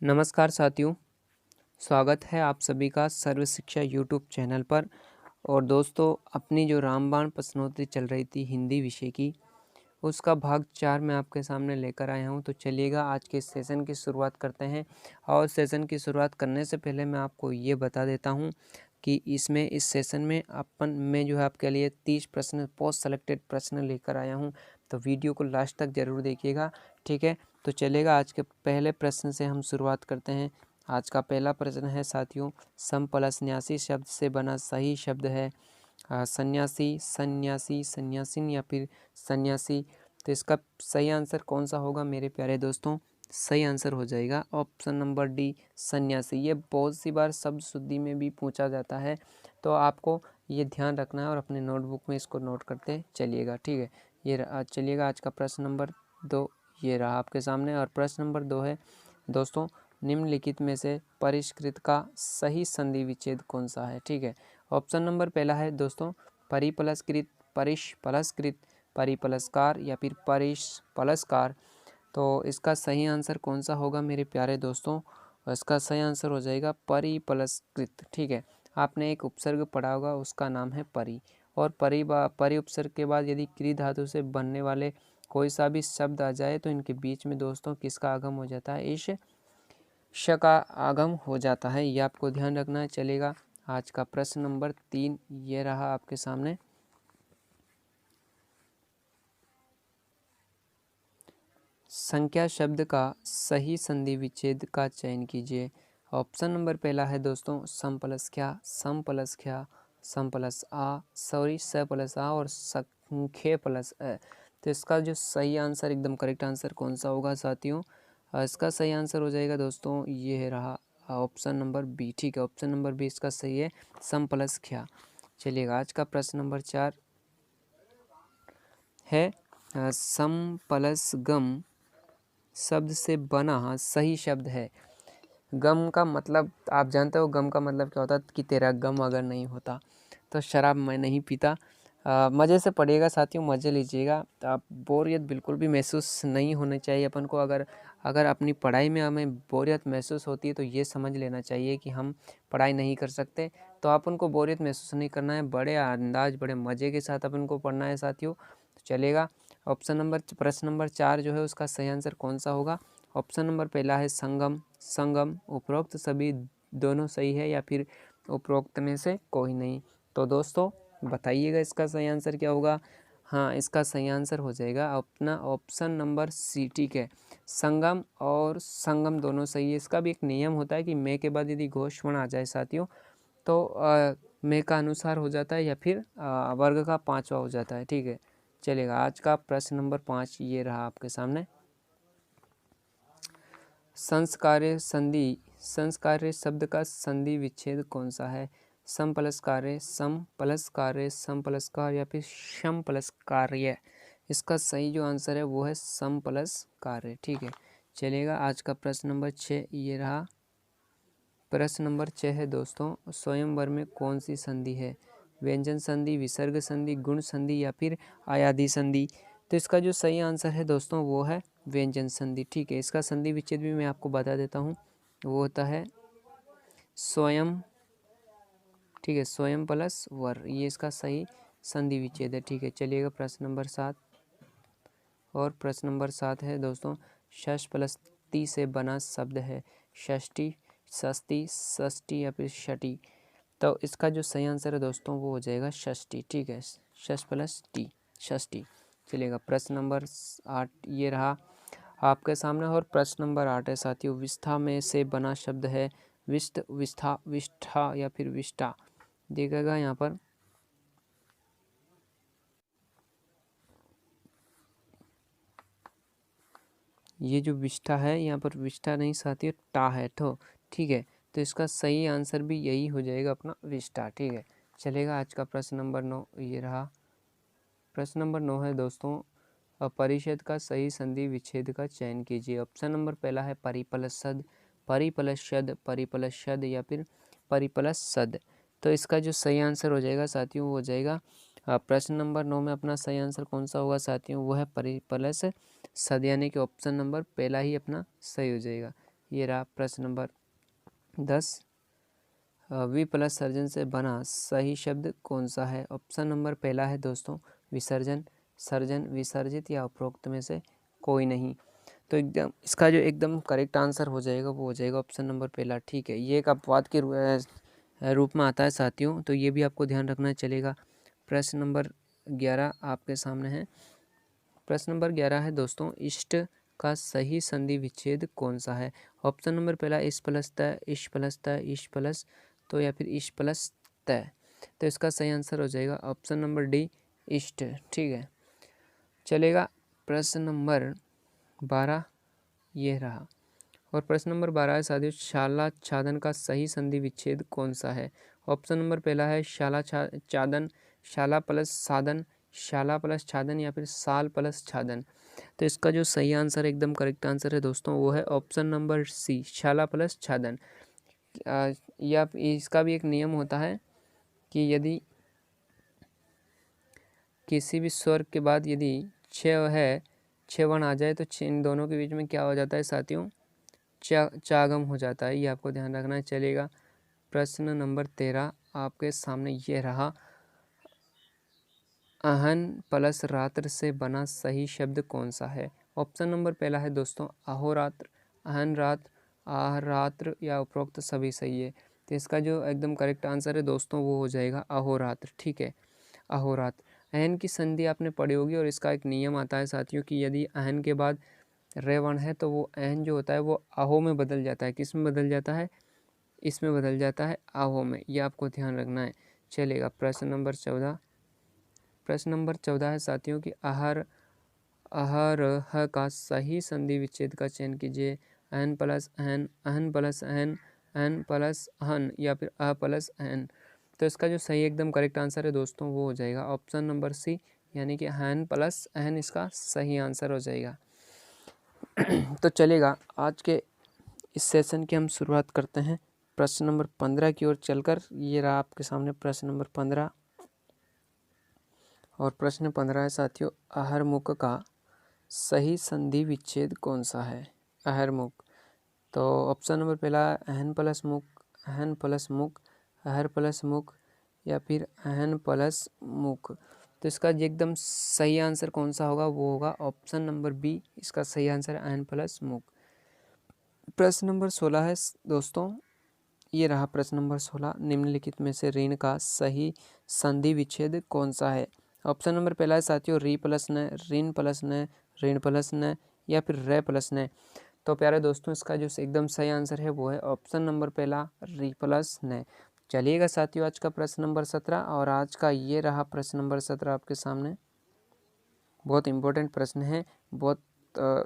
नमस्कार साथियों, स्वागत है आप सभी का सर्व शिक्षा यूट्यूब चैनल पर। और दोस्तों, अपनी जो रामबाण प्रश्नोत्तरी चल रही थी हिंदी विषय की, उसका भाग 4 मैं आपके सामने लेकर आया हूं। तो चलिएगा आज के सेशन की शुरुआत करते हैं। और सेशन की शुरुआत करने से पहले मैं आपको ये बता देता हूं कि इस सेशन में मैं जो है आपके लिए 30 प्रश्न पोस्ट सेलेक्टेड प्रश्न लेकर आया हूं। तो वीडियो को लास्ट तक ज़रूर देखिएगा, ठीक है। तो चलेगा, आज के पहले प्रश्न से हम शुरुआत करते हैं। आज का पहला प्रश्न है साथियों, सम प्लस न्यासी शब्द से बना सही शब्द है सन्यासी, सन्यासी, सन्यासिन या फिर सन्यासी। तो इसका सही आंसर कौन सा होगा मेरे प्यारे दोस्तों? सही आंसर हो जाएगा ऑप्शन नंबर डी, सन्यासी। ये बहुत सी बार शब्द शुद्धि में भी पूछा जाता है, तो आपको ये ध्यान रखना है और अपने नोटबुक में इसको नोट करते चलिएगा, ठीक है। चलिएगा, आज का प्रश्न नंबर 2 ये रहा आपके सामने। और प्रश्न नंबर 2 है दोस्तों, निम्नलिखित में से परिष्कृत का सही संधि विच्छेद कौन सा है, ठीक है। ऑप्शन नंबर पहला है दोस्तों, परिपलस्कृत, परिष्पलस्कृत, परिपलस्कार या फिर परिष्पलस्कार। तो इसका सही आंसर कौन सा होगा मेरे प्यारे दोस्तों? इसका सही आंसर हो जाएगा परिपलस्कृत, ठीक है। आपने एक उपसर्ग पढ़ा होगा, उसका नाम है परि। और परि उपसर्ग के बाद यदि क्री धातु से बनने वाले कोई सा भी शब्द आ जाए तो इनके बीच में दोस्तों किसका आगम हो जाता है? इस श का आगम हो जाता है, ये आपको ध्यान रखना है। चलेगा, आज का प्रश्न नंबर 3 ये रहा आपके सामने। संख्या शब्द का सही संधि विच्छेद का चयन कीजिए। ऑप्शन नंबर पहला है दोस्तों, सम प्लस क्या, सम प्लस क्या, सम प्लस स प्लस आ और संख्य प्लस अ। तो इसका जो सही आंसर, एकदम करेक्ट आंसर कौन सा होगा साथियों? इसका सही आंसर हो जाएगा दोस्तों, ये रहा ऑप्शन नंबर बी, ठीक है। ऑप्शन नंबर बी इसका सही है, सम प्लस क्या। चलिएगा, आज का प्रश्न नंबर 4 है सम प्लस गम शब्द से बना सही शब्द है। गम का मतलब आप जानते हो, गम का मतलब क्या होता है? कि तेरा गम अगर नहीं होता तो शराब मैं नहीं पीता। मज़े से पढ़िएगा साथियों, मज़े लीजिएगा। तो आप बोरियत बिल्कुल भी महसूस नहीं होना चाहिए अपन को। अगर अपनी पढ़ाई में हमें बोरियत महसूस होती है तो ये समझ लेना चाहिए कि हम पढ़ाई नहीं कर सकते। तो आप उनको बोरियत महसूस नहीं करना है, बड़े अंदाज, बड़े मज़े के साथ अपन को पढ़ना है साथियों। तो चलेगा, प्रश्न नंबर 4 जो है उसका सही आंसर कौन सा होगा? ऑप्शन नंबर पहला है संगम, संगम। उपरोक्त सभी दोनों सही है या फिर उपरोक्त में से कोई नहीं? तो दोस्तों बताइएगा इसका सही आंसर क्या होगा? हाँ, इसका सही आंसर हो जाएगा अपना ऑप्शन नंबर सी, ठीक है। संगम और संगम दोनों सही है। इसका भी एक नियम होता है कि मैं के बाद यदि घोषवर्ण आ जाए साथियों तो मैं का अनुसार हो जाता है या फिर वर्ग का 5वां हो जाता है, ठीक है। चलेगा, आज का प्रश्न नंबर 5 ये रहा आपके सामने। संस्कार्य संधि, संस्कार्य शब्द का संधि विच्छेद कौन सा है? सम प्लस कार्य, सम प्लस कार्य, सम प्लस कार्य या फिर सम प्लस कार्य। इसका सही जो आंसर है वो है सम प्लस कार्य, ठीक है। चलेगा, आज का प्रश्न नंबर 6 ये रहा। प्रश्न नंबर 6 है दोस्तों, स्वयंवर में कौन सी संधि है? व्यंजन संधि, विसर्ग संधि, गुण संधि या फिर आयादी संधि। तो इसका जो सही आंसर है दोस्तों वो है व्यंजन संधि, ठीक है। इसका संधि विच्छेद भी मैं आपको बता देता हूँ, वो होता है स्वयं, ठीक है। स्वयं प्लस वर, ये इसका सही संधि विच्छेद है, ठीक है। चलिएगा, प्रश्न नंबर 7। और प्रश्न नंबर 7 है दोस्तों, षष्ठ प्लस टी से बना शब्द है। षष्ठी, षष्ठी, षष्ठी या फिर षठी। तो इसका जो सही आंसर है दोस्तों वो हो जाएगा षष्ठी, ठीक है। षष्ठ प्लस टी, षष्ठी। चलिएगा, प्रश्न नंबर 8 ये रहा आपके सामने। और प्रश्न नंबर 8 है साथियों, विष्ठा में से बना शब्द है। विष्ट, विष्ठा, विष्ठा या फिर विष्टा। देखिएगा यहाँ पर ये जो विष्ठा है, यहाँ पर विष्ठा नहीं साथियों, टा है तो, ठीक है। तो इसका सही आंसर भी यही हो जाएगा अपना विष्ठा, ठीक है। चलेगा, आज का प्रश्न नंबर 9 ये रहा। प्रश्न नंबर 9 है दोस्तों, परिषद का सही संधि विच्छेद का चयन कीजिए। ऑप्शन नंबर पहला है परिपलसद, परिपलशद, परिपलशद या फिर परिपलसद। तो इसका जो सही आंसर हो जाएगा साथियों वो हो जाएगा प्रश्न नंबर 9 में अपना सही आंसर कौन सा होगा साथियों? वो है परिपलस सद, यानी कि ऑप्शन नंबर पहला ही अपना सही हो जाएगा। ये रहा प्रश्न नंबर 10। विप्लस सर्जन से बना सही शब्द कौन सा है? ऑप्शन नंबर पहला है दोस्तों विसर्जन, सर्जन, विसर्जित या उपरोक्त में से कोई नहीं। तो एकदम इसका जो एकदम करेक्ट आंसर हो जाएगा वो हो जाएगा ऑप्शन नंबर पहला। ठीक है, ये एक अपवाद के रूप में आता है साथियों, तो ये भी आपको ध्यान रखना चलेगा। प्रश्न नंबर 11 आपके सामने है। प्रश्न नंबर 11 है दोस्तों इष्ट का सही संधि विच्छेद कौन सा है? ऑप्शन नंबर पहला इश प्लस त, इश प्लस त, इश प्लस तो या फिर इश प्लस त। तो इसका सही आंसर हो जाएगा ऑप्शन नंबर डी इष्ट। ठीक है, चलेगा। प्रश्न नंबर 12 ये रहा, और प्रश्न नंबर 12 है साथियों शाला छादन का सही संधि विच्छेद कौन सा है? ऑप्शन नंबर पहला है शाला छादन, शाला प्लस साधन, शाला प्लस छादन या फिर साल प्लस छादन। तो इसका जो सही आंसर एकदम करेक्ट आंसर है दोस्तों वो है ऑप्शन नंबर सी शाला प्लस छादन। या इसका भी एक नियम होता है कि यदि किसी भी स्वर के बाद यदि छ है, छ वर्ण आ जाए तो इन दोनों के बीच में क्या हो जाता है साथियों? चागम हो जाता है, ये आपको ध्यान रखना चलेगा। प्रश्न नंबर 13 आपके सामने ये रहा, अहन प्लस रात्र से बना सही शब्द कौन सा है? ऑप्शन नंबर पहला है दोस्तों अहोरात्र, अहन रात्र, आहरात्र या उपरोक्त सभी सही है। तो इसका जो एकदम करेक्ट आंसर है दोस्तों वो हो जाएगा अहोरात्र। ठीक है, अहोरात्र। अहन की संधि आपने पढ़ी होगी और इसका एक नियम आता है साथियों कि यदि अहन के बाद रे वर्ण है तो वो अहन जो होता है वो आहो में बदल जाता है। किस में बदल जाता है? इसमें बदल जाता है आहो में, ये आपको ध्यान रखना है। चलेगा, प्रश्न नंबर 14। प्रश्न नंबर 14 है साथियों कि आहार ह का सही संधि विच्छेद का चयन कीजिए। अहन प्लस अहन, अहन प्लस अहन, अहन प्लस अहन या फिर अ प्लस अहन। तो इसका जो सही एकदम करेक्ट आंसर है दोस्तों वो हो जाएगा ऑप्शन नंबर सी, यानी कि अहन प्लस अहन इसका सही आंसर हो जाएगा। तो चलेगा, आज के इस सेशन की हम शुरुआत करते हैं प्रश्न नंबर 15 की ओर चलकर। ये रहा आपके सामने प्रश्न नंबर 15, और प्रश्न 15 है साथियों अहरमुख का सही संधि विच्छेद कौन सा है? अहरमुख, तो ऑप्शन नंबर पहला अहन प्लस मुख, अहन प्लस मुख, अहर प्लस मुख या फिर अहन प्लस मुख। तो इसका एकदम सही आंसर कौन सा होगा वो होगा ऑप्शन नंबर बी, इसका सही आंसर है अहन प्लस मुख। प्रश्न नंबर 16 है दोस्तों, ये रहा प्रश्न नंबर 16, निम्नलिखित में से ऋण का सही संधि विच्छेद कौन सा है? ऑप्शन नंबर पहला है साथियों री प्लस न, ऋण प्लस न, ऋण प्लस न या फिर रे प्लस न। तो प्यारे दोस्तों इसका जो एकदम सही आंसर है वो है ऑप्शन नंबर पहला री प्लस न। चलिएगा साथियों, आज का प्रश्न नंबर 17, और आज का ये रहा प्रश्न नंबर 17 आपके सामने। बहुत इंपॉर्टेंट प्रश्न है, बहुत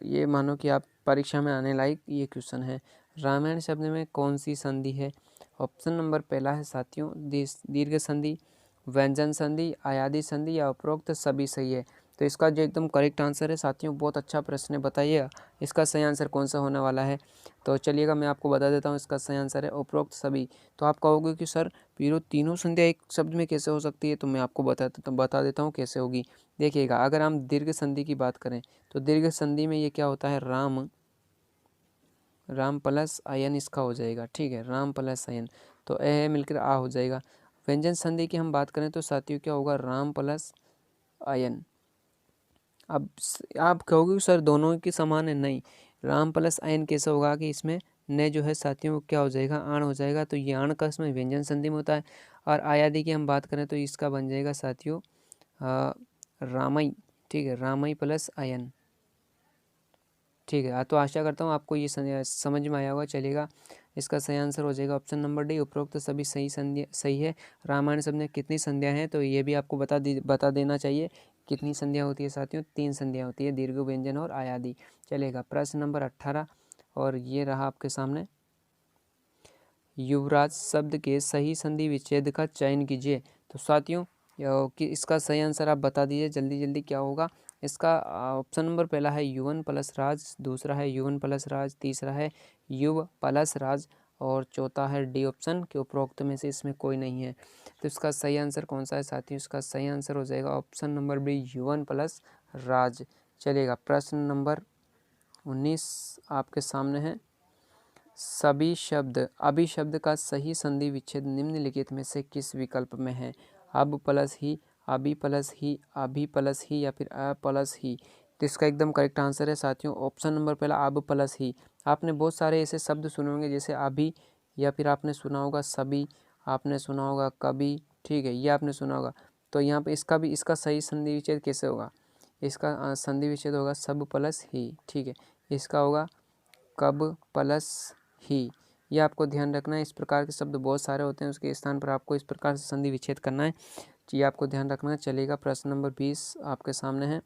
ये मानो कि आप परीक्षा में आने लायक ये क्वेश्चन है। रामायण शब्द में कौन सी संधि है? ऑप्शन नंबर पहला है साथियों दीर्घ संधि, व्यंजन संधि, आयादी संधि या उपरोक्त सभी सही है। तो इसका जो एकदम करेक्ट आंसर है साथियों, बहुत अच्छा प्रश्न है, बताइएगा इसका सही आंसर कौन सा होने वाला है। तो चलिएगा मैं आपको बता देता हूँ, इसका सही आंसर है उपरोक्त सभी। तो आप कहोगे कि सर पीरो तीनों संधियाँ एक शब्द में कैसे हो सकती है? तो मैं आपको बता देता हूँ कैसे होगी। देखिएगा, अगर हम दीर्घ संधि की बात करें तो दीर्घ संधि में ये क्या होता है, राम प्लस अयन इसका हो जाएगा। ठीक है, राम प्लस अयन, तो ए मिलकर आ हो जाएगा। व्यंजन संधि की हम बात करें तो साथियों क्या होगा, राम प्लस अयन। अब आप कहोगे सर दोनों की समान है, नहीं, राम प्लस अयन कैसे होगा कि इसमें न जो है साथियों क्या हो जाएगा, आण हो जाएगा। तो ये आण का इसमें व्यंजन संधि में होता है। और आयादी की हम बात करें तो इसका बन जाएगा साथियों रामई। ठीक है, रामई प्लस अयन। ठीक है, तो आशा करता हूँ आपको ये समझ में आया होगा। चलेगा, इसका सही आंसर हो जाएगा ऑप्शन नंबर डी, उपरोक्त सभी सही है। रामायण शब्द में कितनी संध्याएं हैं? तो ये भी आपको बता देना चाहिए कितनी संध्या होती है साथियों, 3 संध्या होती है, दीर्घ, व्यंजन और आयादी। चलेगा, प्रश्न नंबर 18, और ये रहा आपके सामने, युवराज शब्द के सही संधि विच्छेद का चयन कीजिए। तो साथियों कि इसका सही आंसर आप बता दीजिए जल्दी जल्दी क्या होगा। इसका ऑप्शन नंबर पहला है युवन प्लस राज, दूसरा है युवन प्लस राज, तीसरा है युव प्लस राज और चौथा है डी ऑप्शन के उपरोक्त में से इसमें कोई नहीं है। तो इसका सही आंसर कौन सा है साथियों? इसका सही आंसर हो जाएगा ऑप्शन नंबर बी, युवन प्लस राज। चलेगा, प्रश्न नंबर 19 आपके सामने है, सभी शब्द अभी शब्द का सही संधि विच्छेद निम्नलिखित में से किस विकल्प में है? अब प्लस ही, अभी प्लस ही, अभी प्लस ही या फिर अ प्लस ही। तो इसका एकदम करेक्ट आंसर है साथियों ऑप्शन नंबर पहला अब प्लस ही। आपने बहुत सारे ऐसे शब्द सुने होंगे जैसे अभी, या फिर आपने सुना होगा सभी, आपने सुना होगा कभी, ठीक है, ये आपने सुना होगा। तो यहाँ पे इसका सही संधि विच्छेद कैसे होगा? इसका संधि विच्छेद होगा सब प्लस ही, ठीक है। इसका होगा कब प्लस ही। ये आपको ध्यान रखना है। इस प्रकार के शब्द बहुत सारे होते हैं, उसके स्थान पर आपको इस प्रकार से संधि विच्छेद करना है, ये आपको ध्यान रखना चलेगा। प्रश्न नंबर 20 आपके सामने है।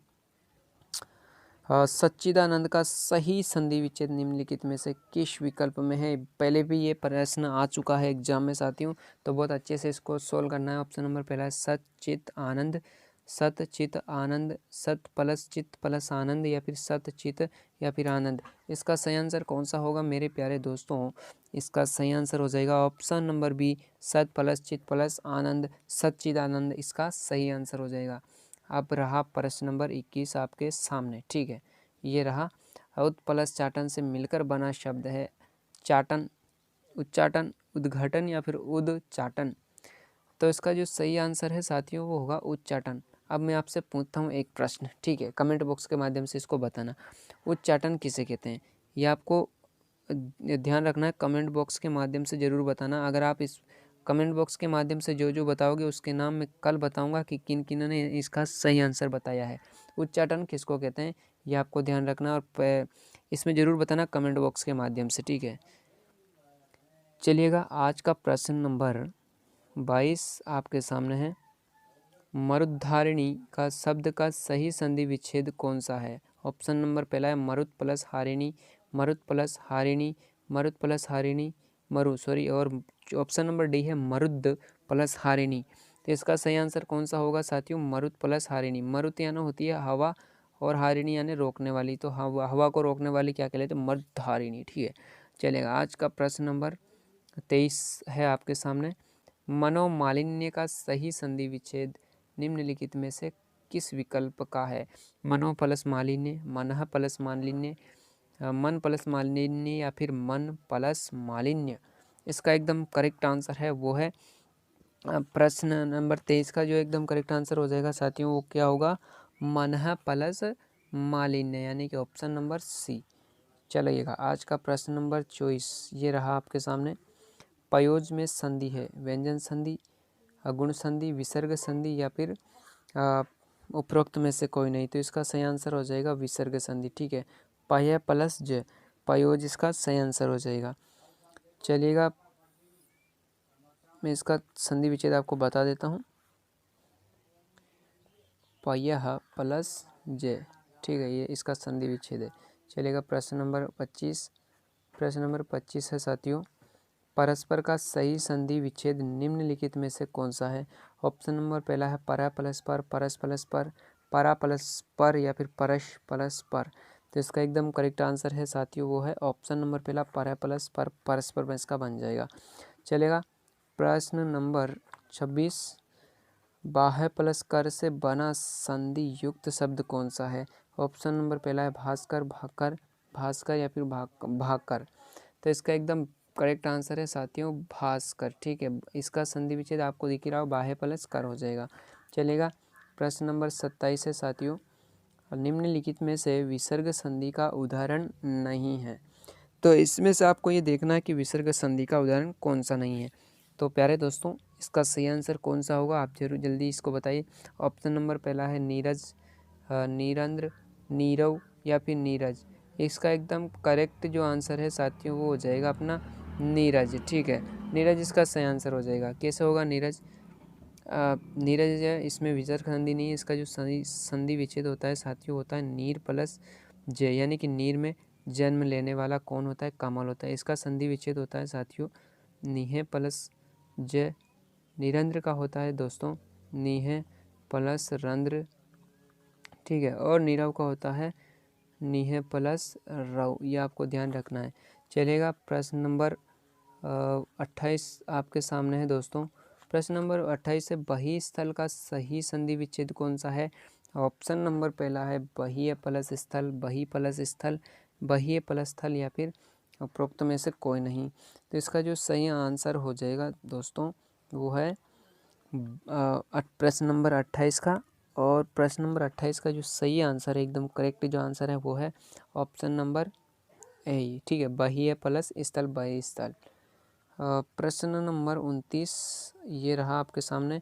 सच्चिदानंद का सही संधि विच्छेद निम्नलिखित में से किस विकल्प में है? पहले भी ये प्रश्न आ चुका है एग्जाम में साथियों, तो बहुत अच्छे से इसको सोल्व करना है। ऑप्शन नंबर पहला है सचित आनंद, सत चित आनंद, सत प्लस चित प्लस आनंद, या फिर सत चित या फिर आनंद। इसका सही आंसर कौन सा होगा मेरे प्यारे दोस्तों? इसका सही आंसर हो जाएगा ऑप्शन नंबर बी, सत प्लस चित प्लस आनंद, सच्चिदानंद इसका सही आंसर हो जाएगा। अब रहा प्रश्न नंबर 21 आपके सामने, ठीक है। ये रहा उद प्लस चाटन से मिलकर बना शब्द है चाटन, उच्चाटन, उद्घाटन या फिर उदचाटन। तो इसका जो सही आंसर है साथियों वो होगा उच्चाटन। अब मैं आपसे पूछता हूँ एक प्रश्न, ठीक है, कमेंट बॉक्स के माध्यम से इसको बताना, उच्चाटन किसे कहते हैं? ये आपको ध्यान रखना है, कमेंट बॉक्स के माध्यम से ज़रूर बताना। अगर आप इस कमेंट बॉक्स के माध्यम से जो जो बताओगे उसके नाम मैं कल बताऊंगा कि किन किन ने इसका सही आंसर बताया है। उच्चाटन किसको कहते हैं ये आपको ध्यान रखना और इसमें ज़रूर बताना कमेंट बॉक्स के माध्यम से, ठीक है। चलिएगा आज का प्रश्न नंबर 22 आपके सामने है। मरुद्धारिणी का शब्द का सही संधि विच्छेद कौन सा है? ऑप्शन नंबर पहला है मरुत प्लस हारिणी, मरुत प्लस हारिणी, मरुत प्लस हारिणी, और ऑप्शन नंबर डी है मरुद प्लस हारिणी। तो इसका सही आंसर कौन सा होगा साथियों? मरुत प्लस हारिणी। मरुत यानी होती है हवा और हारिणी यानी रोकने वाली, तो हवा को रोकने वाली क्या कहलाती है? मरुद्धारिणी, ठीक है। चलेगा आज का प्रश्न नंबर 23 है आपके सामने। मनोमालिन्य का सही संधि विच्छेद निम्नलिखित में से किस विकल्प का है? मनो प्लस मालिन्य, मनः प्लस मालिन्य, मन प्लस मालिन्य या फिर मन प्लस मालिन्य। इसका एकदम करेक्ट आंसर है वो है प्रश्न नंबर 23 का जो एकदम करेक्ट आंसर हो जाएगा साथियों वो क्या होगा? मनः प्लस मालिन्य, यानी कि ऑप्शन नंबर सी। चलिएगा आज का प्रश्न नंबर 24 ये रहा आपके सामने। पयोज में संधि है व्यंजन संधि, गुण संधि, विसर्ग संधि या फिर उपरोक्त में से कोई नहीं। तो इसका सही आंसर हो जाएगा विसर्ग संधि, ठीक है। पय प्लस ज, पयोज इसका सही आंसर हो जाएगा। चलिएगा मैं इसका संधि विच्छेद आपको बता देता हूँ। पय प्लस ज, ठीक है, ये इसका संधि विच्छेद है। चलिएगा प्रश्न नंबर 25। प्रश्न नंबर 25 है साथियों। परस्पर का सही संधि विच्छेद निम्नलिखित में से कौन सा है? ऑप्शन नंबर पहला है परा प्लस पर, परस प्लस पर, परा प्लस पर या फिर परस प्लस पर। तो इसका एकदम करेक्ट आंसर है साथियों वो है ऑप्शन नंबर पहला परा प्लस पर, परस्पर में इसका बन जाएगा। चलेगा प्रश्न नंबर 26। बाह्य प्लस कर से बना संधि युक्त शब्द कौन सा है? ऑप्शन नंबर पहला है भास्कर, भाकर, भास्कर या फिर भाकर। तो इसका एकदम करेक्ट आंसर है साथियों भास्कर, ठीक है। इसका संधि विच्छेद आपको दिख रहा हो बाह्य प्लस कर हो जाएगा। चलेगा प्रश्न नंबर 27 है साथियों। निम्नलिखित में से विसर्ग संधि का उदाहरण नहीं है। तो इसमें से आपको ये देखना है कि विसर्ग संधि का उदाहरण कौन सा नहीं है। तो प्यारे दोस्तों इसका सही आंसर कौन सा होगा आप जरूर जल्दी इसको बताइए। ऑप्शन नंबर पहला है नीरज, नीरंद्र, नीरव या फिर नीरज। इसका एकदम करेक्ट जो आंसर है साथियों वो हो जाएगा अपना नीरज, ठीक है। नीरज इसका सही आंसर हो जाएगा। कैसे होगा नीरज? नीरज है, इसमें विसर्ग संधि नहीं है। इसका जो संधि विच्छेद होता है साथियों होता है नीर प्लस जय, यानी कि नीर में जन्म लेने वाला कौन होता है? कमल होता है। इसका संधि विच्छेद होता है साथियों नीहे प्लस जय। निरंद्र का होता है दोस्तों नीहे प्लस रंध्र, ठीक है। और नीरव का होता है नीहे प्लस रव, ये आपको ध्यान रखना है। चलेगा प्रश्न नंबर 28 आपके सामने है दोस्तों। प्रश्न नंबर 28 है बही स्थल का सही संधि विच्छेद कौन सा है? ऑप्शन नंबर पहला है बहीय प्लस स्थल, बही प्लस स्थल, बहीय प्लस स्थल या फिर उपरोक्त में से कोई नहीं। तो इसका जो सही आंसर हो जाएगा दोस्तों वो है प्रश्न नंबर 28 का। और प्रश्न नंबर 28 का जो सही आंसर है, एकदम करेक्ट जो आंसर है वो है ऑप्शन नंबर ए। ठीक है, बाह्य प्लस स्थल बाह्य स्थल। प्रश्न नंबर 29 ये रहा आपके सामने।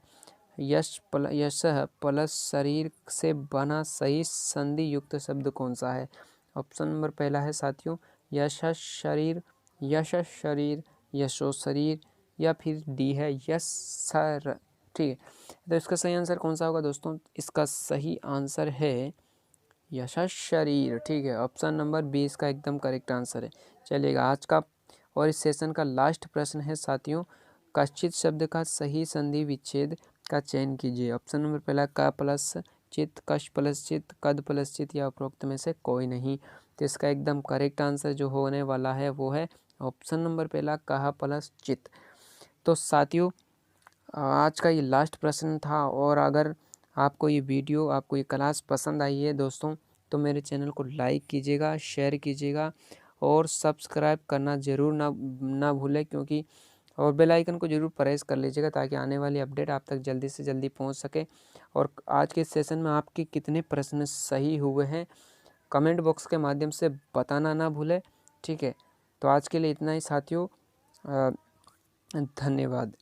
यश प्लस शरीर से बना सही संधि युक्त शब्द कौन सा है? ऑप्शन नंबर पहला है साथियों यश शरीर, यश शरीर, यशो शरीर, या फिर डी है यश सर। ठीक है, तो इसका सही आंसर कौन सा होगा दोस्तों? इसका सही आंसर है यश शरीर। ठीक है, ऑप्शन नंबर 20 का एकदम करेक्ट आंसर है। चलिएगा आज का और इस सेशन का लास्ट प्रश्न है साथियों, कश्चित शब्द का सही संधि विच्छेद का चयन कीजिए। ऑप्शन नंबर पहला क प्लस चित, कश प्लस चित, कद प्लस चित, या उपरोक्त में से कोई नहीं। तो इसका एकदम करेक्ट आंसर जो होने वाला है वो है ऑप्शन नंबर पहला कह प्लस चित। तो साथियों आज का ये लास्ट प्रश्न था, और अगर आपको ये वीडियो, आपको ये क्लास पसंद आई है दोस्तों, तो मेरे चैनल को लाइक कीजिएगा, शेयर कीजिएगा और सब्सक्राइब करना ज़रूर ना भूलें, क्योंकि और बेल आइकन को ज़रूर प्रेस कर लीजिएगा ताकि आने वाली अपडेट आप तक जल्दी से जल्दी पहुंच सके। और आज के सेशन में आपके कितने प्रश्न सही हुए हैं कमेंट बॉक्स के माध्यम से बताना ना भूलें। ठीक है, तो आज के लिए इतना ही साथियों, धन्यवाद।